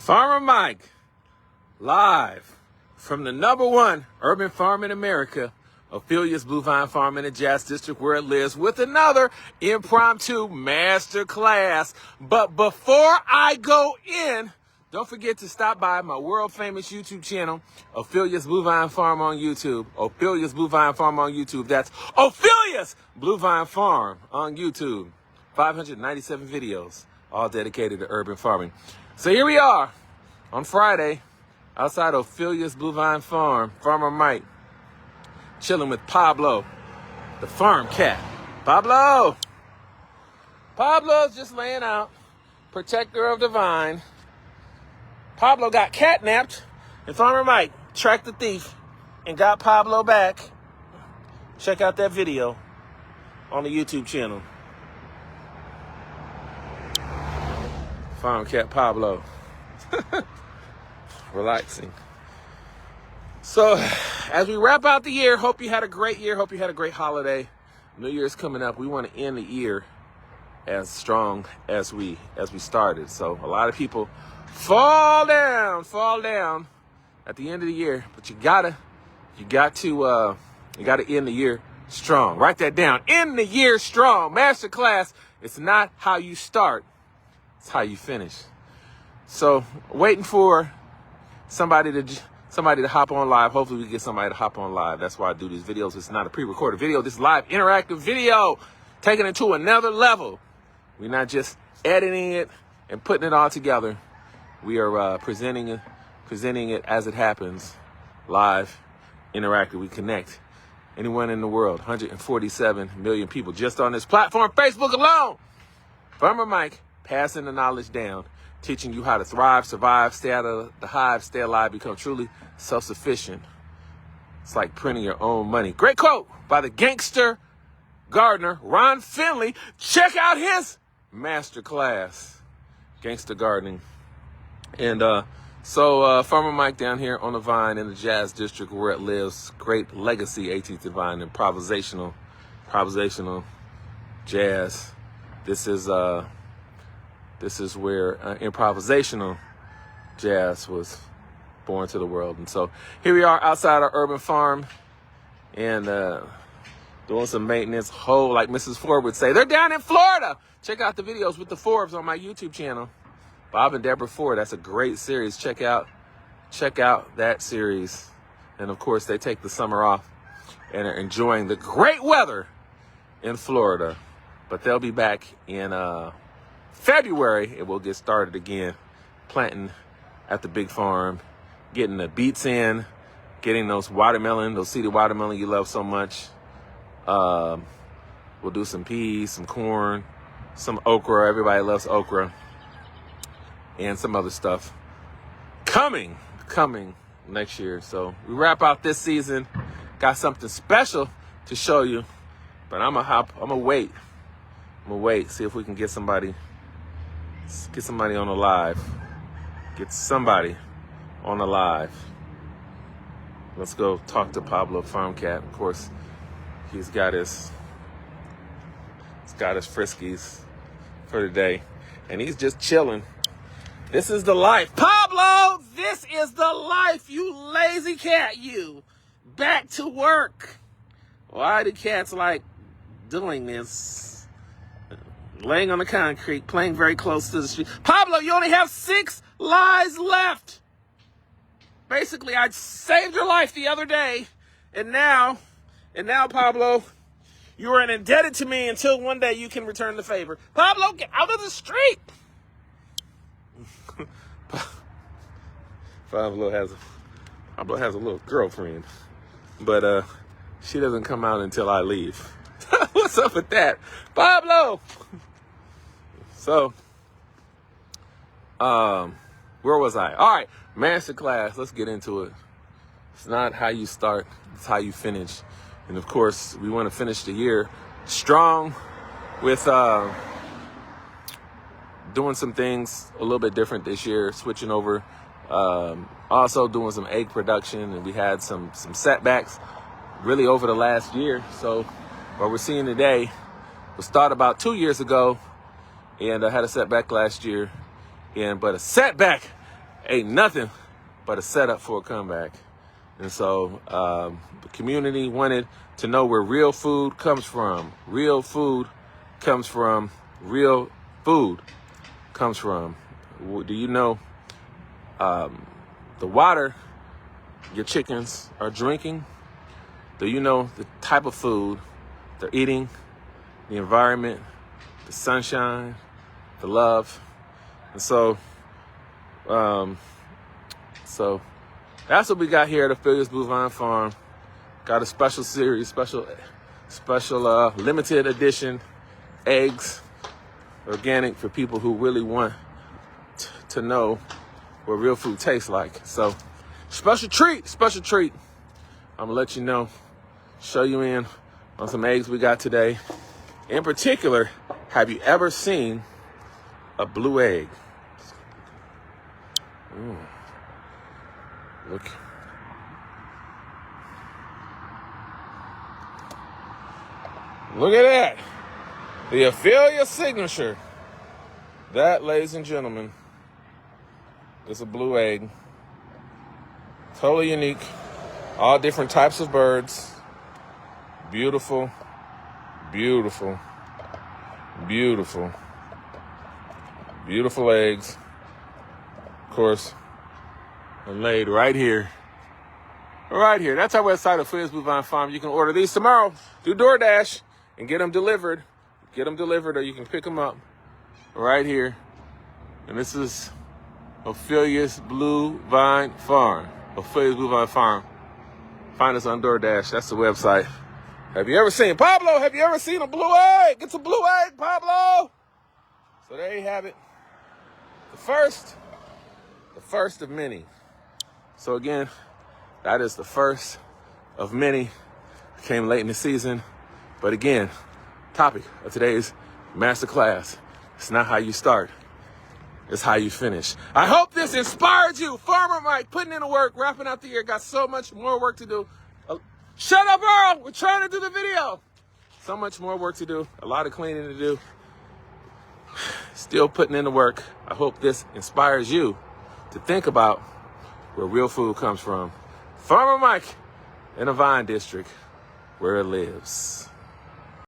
Farmer Mike, live from the #1 urban farm in America, Ophelia's Blue Vine Farm in the Jazz District where it lives, with another impromptu master class. But before I go in, don't forget to stop by my world famous YouTube channel, Ophelia's Blue Vine Farm on YouTube. Ophelia's Blue Vine Farm on YouTube. That's Ophelia's Blue Vine Farm on YouTube. 597 videos, all dedicated to urban farming. So here we are on Friday outside Ophelia's Blue Vine Farm. Farmer Mike chilling with Pablo, the farm cat. Pablo's just laying out, protector of the vine. Pablo got catnapped, and Farmer Mike tracked the thief and got Pablo back. Check out that video on the YouTube channel. Farm cat Pablo. Relaxing. So, as we wrap out the year, hope you had a great year. Hope you had a great holiday. New Year's coming up. We want to end the year as strong as we started. So, a lot of people fall down at the end of the year, but you got to end the year strong. Write that down. End the year strong. Master class. It's not how you start, it's how you finish. So, waiting for somebody to hop on live. Hopefully we get somebody to hop on live. That's why I do these videos. It's not a pre-recorded video. This is live interactive video, taking it to another level. We're not just editing it and putting it all together. We are presenting it as it happens, live, interactive. We connect anyone in the world. 147 million people just on this platform, Facebook alone. Farmer Mike passing the knowledge down, teaching you how to thrive, survive, stay out of the hive, stay alive, become truly self-sufficient. It's like printing your own money. Great quote by the gangster gardener, Ron Finley. Check out his master class, gangster gardening. And so Farmer Mike down here on the vine in the Jazz District where it lives. Great legacy 18th Divine, improvisational jazz. This is where improvisational jazz was born to the world. And so here we are outside our urban farm and doing some maintenance. Like Mrs. Ford would say, they're down in Florida. Check out the videos with the Forbes on my YouTube channel. Bob and Deborah Ford. That's a great series. Check out that series. And of course, they take the summer off and are enjoying the great weather in Florida. But they'll be back in February, and we'll get started again, planting at the big farm, getting the beets in, getting those seeded watermelon you love so much. We'll do some peas, some corn, some okra. Everybody loves okra, and some other stuff coming next year. So we wrap out this season. Got something special to show you, but I'm gonna wait, see if we can get somebody on the live. Get somebody on the live. Let's go talk to Pablo Farm Cat. Of course, he's got his friskies for the day, and he's just chilling. This is the life. Pablo, this is the life, you lazy cat, you. Back to work. Why do cats like doing this? Laying on the concrete, playing very close to the street. Pablo, you only have 6 lives left. Basically, I saved your life the other day, and now, Pablo, you are indebted to me until one day you can return the favor. Pablo, get out of the street. Pablo has a little girlfriend, but she doesn't come out until I leave. What's up with that, Pablo? So, where was I? All right, master class. Let's get into it. It's not how you start, it's how you finish. And of course, we want to finish the year strong with doing some things a little bit different this year, switching over. Also doing some egg production, and we had some setbacks really over the last year. So what we're seeing today was started about 2 years ago, and I had a setback last year. But a setback ain't nothing but a setup for a comeback. And so the community wanted to know where real food comes from. Real food comes from. Real food comes from. Do you know the water your chickens are drinking? Do you know the type of food they're eating, the environment, the sunshine, the love? And so that's what we got here at Ophelia's Bovine Farm. Got a special series, special limited edition eggs, organic, for people who really want to know what real food tastes like. So special treat. I'm gonna let you know, show you in on some eggs we got today. In particular, have you ever seen a blue egg? Look. Look at that. The Ophelia signature. That, ladies and gentlemen, is a blue egg. Totally unique. All different types of birds. Beautiful, beautiful, beautiful, beautiful eggs. Of course, and laid right here. Right here. That's our website, Ophelia's Bovine Farm. You can order these tomorrow through DoorDash and get them delivered. Or you can pick them up right here. And this is Ophelia's Blue Vine Farm. Ophelia's Blue Vine Farm. Find us on DoorDash. That's the website. Have you ever seen a blue egg? It's a blue egg, Pablo. So there you have it. The first of many. So again, that is the first of many. Came late in the season. But again, topic of today's masterclass. It's not how you start. It's how you finish. I hope this inspired you. Farmer Mike, putting in the work, wrapping up the year. Got so much more work to do. Shut up, Earl. We're trying to do the video. So much more work to do. A lot of cleaning to do. Still putting in the work. I hope this inspires you to think about where real food comes from. Farmer Mike in the Vine District, where it lives.